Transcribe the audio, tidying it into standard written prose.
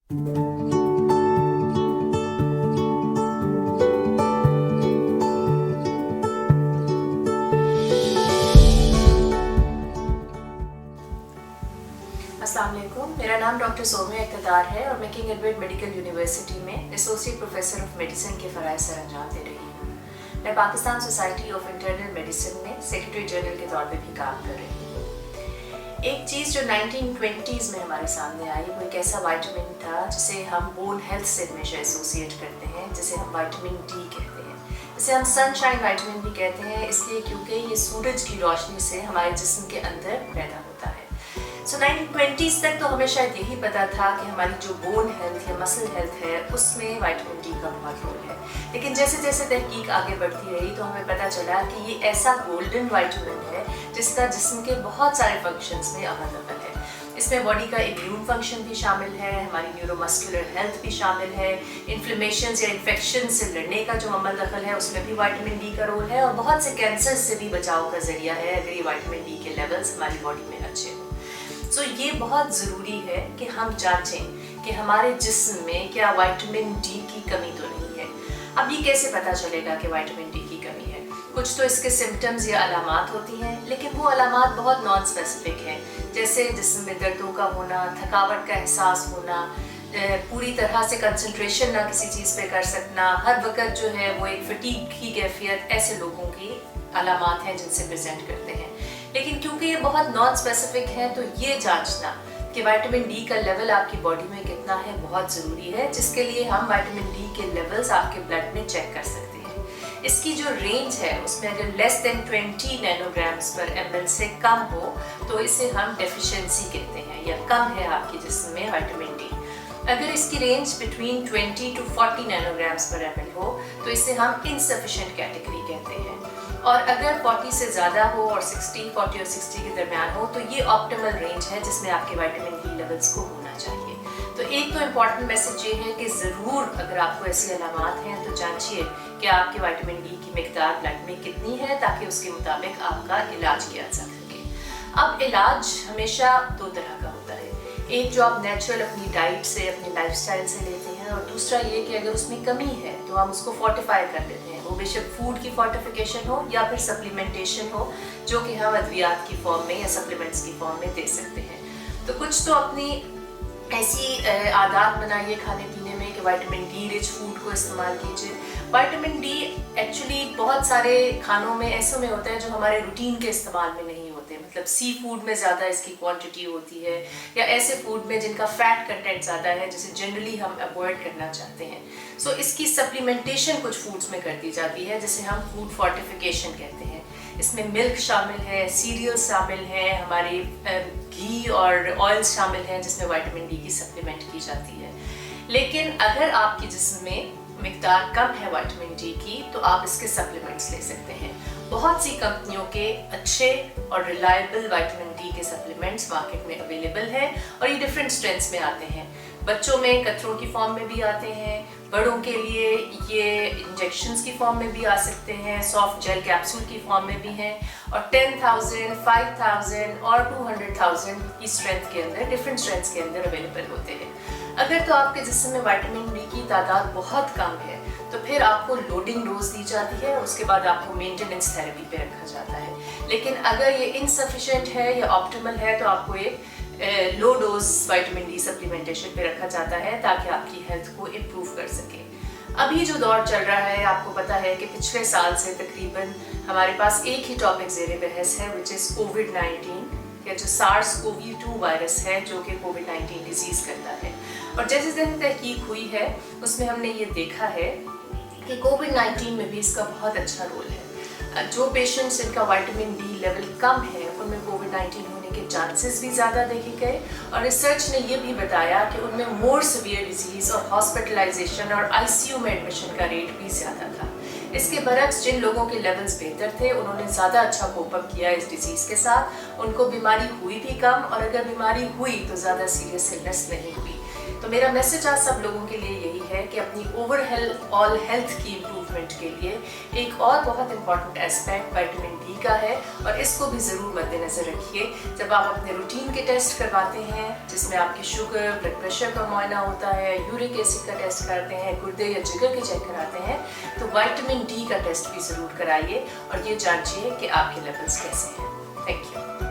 अस्सलाम वालेकुम, मेरा नाम डॉक्टर सोम्या इक़्तिदार है और मैं किंग एडवर्ड मेडिकल यूनिवर्सिटी में एसोसिएट प्रोफेसर ऑफ मेडिसिन के फ़राइज़ सर अंजाम दे रही हूँ। मैं Pakistan society of internal medicine में सेक्रेटरी जनरल के तौर पे भी काम कर रही हूँ। एक चीज़ जो 1920s में हमारे सामने आई वो एक ऐसा विटामिन था जिसे हम बोन हेल्थ से हमेशा एसोसिएट करते हैं, जिसे हम विटामिन डी कहते हैं, जिसे हम सनशाइन विटामिन भी कहते हैं, इसलिए क्योंकि ये सूरज की रोशनी से हमारे जिस्म के अंदर पैदा होता है। 1920s तक तो हमें शायद यही पता था कि हमारी जो बोन हेल्थ या मसल हेल्थ है उसमें विटामिन डी का बहुत रोल है, लेकिन जैसे जैसे तहकीक आगे बढ़ती रही तो हमें पता चला कि ये ऐसा गोल्डन विटामिन है जिसका जिस्म के बहुत सारे फंक्शंस में अहम दखल है। इसमें बॉडी का इम्यून फंक्शन भी शामिल है, हमारी न्यूरोमस्कुलर हेल्थ भी शामिल है, इन्फ्लेमेशन या इन्फेक्शन से लड़ने का जो अमल दखल है उसमें भी विटामिन डी का रोल है, और बहुत से कैंसर से भी बचाव का जरिया है अगर ये विटामिन डी के लेवल्स हमारी बॉडी में अच्छे हों। तो ये बहुत ज़रूरी है कि हम जांचें कि हमारे जिस्म में क्या विटामिन डी की कमी तो नहीं है। अब ये कैसे पता चलेगा कि विटामिन डी की कमी है? कुछ तो इसके सिम्टम्स या अलामात होती हैं, लेकिन वो अलामात बहुत नॉन स्पेसिफिक हैं, जैसे जिस्म में दर्दों का होना, थकावट का एहसास होना, पूरी तरह से कंसंट्रेशन ना किसी चीज़ पे कर सकना, हर वक्त जो है वो एक फटीग की कैफियत, ऐसे लोगों की अलामात हैं जिनसे प्रेजेंट करते हैं। लेकिन क्योंकि ये बहुत नॉन स्पेसिफिक है तो ये जांचना कि विटामिन डी का लेवल आपकी बॉडी में कितना है बहुत ज़रूरी है, जिसके लिए हम विटामिन डी के लेवल्स आपके ब्लड में चेक कर सकते हैं। इसकी जो रेंज है उसमें अगर लेस देन 20 नैनोग्राम्स पर ml से कम हो तो इसे हम डेफिशिएंसी कहते हैं, या कम है आपके जिस्म में विटामिन डी। अगर इसकी रेंज बिटवीन 20 to 40 नैनोग्राम्स पर ml हो तो इसे हम इनसफिशिएंट कैटेगरी कहते हैं, और अगर 40 से ज़्यादा हो और 40 और 60 के दरमियान हो तो ये ऑप्टिमल रेंज है जिसमें आपके विटामिन डी लेवल्स को होना चाहिए। तो एक तो इम्पॉर्टेंट मैसेज ये है कि ज़रूर अगर आपको ऐसी अलामात हैं तो जांचिए कि आपके विटामिन डी की मिकदार ब्लड में कितनी है, ताकि उसके मुताबिक आपका इलाज किया जा सके। अब इलाज हमेशा दो तरह का होता है, एक जो आप नेचुरल अपनी डाइट से, अपनी लाइफस्टाइल से लेते हैं, और दूसरा ये कि अगर उसमें कमी है तो हम उसको फोर्टिफाई कर देते हैं, वो बेशक फूड की फोर्टिफिकेशन हो या फिर सप्लीमेंटेशन हो, जो कि हम अद्वियात की फॉर्म में या सप्लीमेंट्स की फॉर्म में दे सकते हैं। तो कुछ तो अपनी ऐसी आदत बनाइए खाने पीने में कि विटामिन डी रिच फूड को इस्तेमाल कीजिए। विटामिन डी एक्चुअली बहुत सारे खानों में ऐसे में होता है जो हमारे रूटीन के इस्तेमाल में नहीं होते, मतलब सी फूड में ज़्यादा इसकी क्वांटिटी होती है, या ऐसे फूड में जिनका फैट कंटेंट ज़्यादा है जिसे जनरली हम अवॉइड करना चाहते हैं। सो इसकी सप्लीमेंटेशन कुछ फूड्स में कर दी जाती है जिसे हम फूड फोर्टिफिकेशन कहते हैं। इसमें मिल्क शामिल है, सीरियल्स शामिल हैं, हमारे घी और ऑयल्स शामिल हैं जिसमें विटामिन डी की सप्लीमेंट की जाती है। लेकिन अगर आपके जिस्म में मिकदार कम है विटामिन डी की तो आप इसके सप्लीमेंट्स ले सकते हैं। बहुत सी कंपनियों के अच्छे और रिलायबल विटामिन डी के सप्लीमेंट्स मार्केट में अवेलेबल है, और ये डिफरेंट स्ट्रेंथ्स में आते हैं। बच्चों में कतरों की फॉर्म में भी आते हैं, बड़ों के लिए ये इंजेक्शंस की फॉर्म में भी आ सकते हैं, सॉफ्ट जेल कैप्सूल की फॉर्म में भी हैं, और 10,000, 5,000 और 200,000 की स्ट्रेंथ के अंदर, डिफरेंट स्ट्रेंथ्स के अंदर अवेलेबल होते हैं। अगर तो आपके जिस्म में विटामिन डी की तादाद बहुत कम है तो फिर आपको लोडिंग डोज दी जाती है, उसके बाद आपको मेंटेनेंस थेरेपी पे रखा जाता है। लेकिन अगर ये इनसफिशिएंट है या ऑप्टिमल है तो आपको एक low dose vitamin D supplementation पे रखा जाता है ताकि आपकी हेल्थ को इम्प्रूव कर सके। अभी जो दौर चल रहा है, आपको पता है कि पिछले साल से तकरीबन हमारे पास एक ही टॉपिक ज़ेरे बहस है, विच इज़ कोविड-19 या जो SARS-CoV-2 वायरस है जो कि कोविड-19 डिजीज़ करता है। और जैसे जैसे तहकीक हुई है उसमें हमने ये देखा है कि कोविड-19 में भी इसका बहुत अच्छा रोल है। जो पेशेंट्स जिनका विटामिन डी लेवल कम है उनमें कोविड-19 होने के चांसेस भी ज़्यादा देखे गए, और रिसर्च ने ये भी बताया कि उनमें मोर सीवियर डिजीज़ और हॉस्पिटलाइजेशन और ICU में एडमिशन का रेट भी ज़्यादा था। इसके बरक्स जिन लोगों के लेवल्स बेहतर थे उन्होंने ज़्यादा अच्छा कोप अप किया इस डिजीज़ के साथ, उनको बीमारी हुई भी कम, और अगर बीमारी हुई तो ज़्यादा सीरियस इलनेस नहीं हुई। तो मेरा मैसेज आज सब लोगों के लिए यही है कि अपनी ओवरऑल हेल्थ की इम्प्रूव ट्रीटमेंट के लिए एक और बहुत इंपॉर्टेंट एस्पेक्ट विटामिन डी का है, और इसको भी ज़रूर मद्देनज़र रखिए जब आप अपने रूटीन के टेस्ट करवाते हैं, जिसमें आपके शुगर, ब्लड प्रेशर का मुआयना होता है, यूरिक एसिड का टेस्ट करते हैं, गुर्दे या जिगर के चेक कराते हैं, तो विटामिन डी का टेस्ट भी ज़रूर कराइए और ये जांचिए कि आपके लेवल्स कैसे हैं। Thank you.